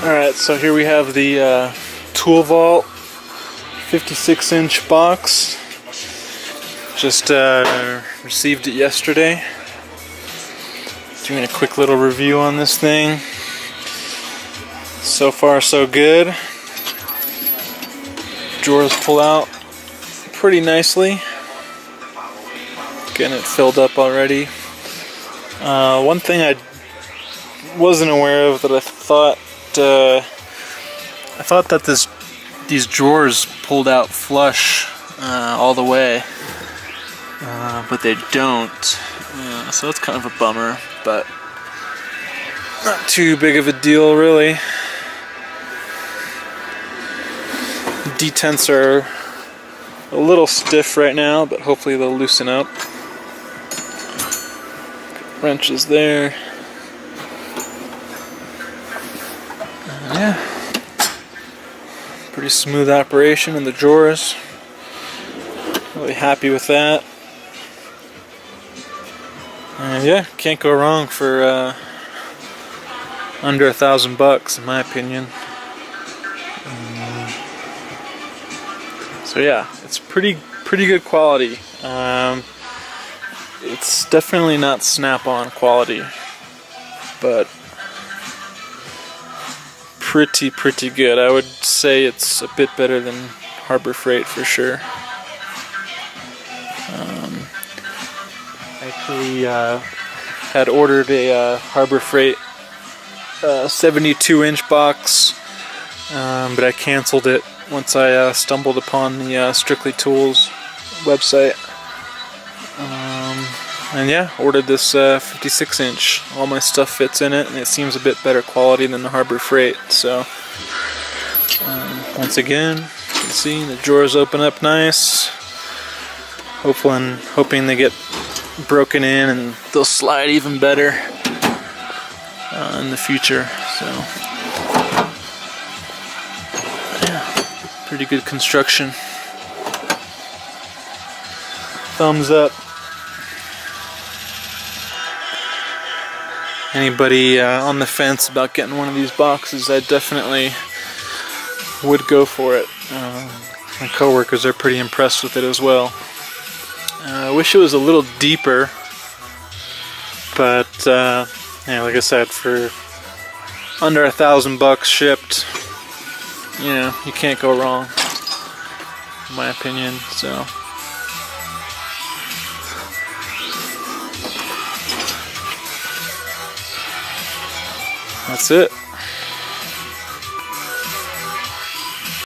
Alright, so here we have the Tool Vault 56-inch box. Just received it yesterday. Doing a quick little review on this thing. So far so good. Drawers pull out pretty nicely. Getting it filled up already. One thing I wasn't aware of that I thought that these drawers pulled out flush all the way, but they don't. So it's kind of a bummer, but not too big of a deal really. Detents are a little stiff right now, but hopefully they'll loosen up. Wrenches there. Yeah, pretty smooth operation in the drawers. Really happy with that. And yeah, can't go wrong for under $1,000 in my opinion. So yeah, it's pretty good quality. It's definitely not Snap-on quality, but pretty good. I would say it's a bit better than Harbor Freight for sure. I actually had ordered a Harbor Freight 72-inch box, but I canceled it once I stumbled upon the Strictly Tools website. And yeah, ordered this 56-inch. All my stuff fits in it, and it seems a bit better quality than the Harbor Freight. So, once again, you can see the drawers open up nice. Hoping they get broken in and they'll slide even better in the future. So, yeah, pretty good construction. Thumbs up. Anybody on the fence about getting one of these boxes, I definitely would go for it. My coworkers are pretty impressed with it as well. I wish it was a little deeper, but yeah, like I said, for under $1,000 shipped, you know, you can't go wrong, in my opinion. So. That's it.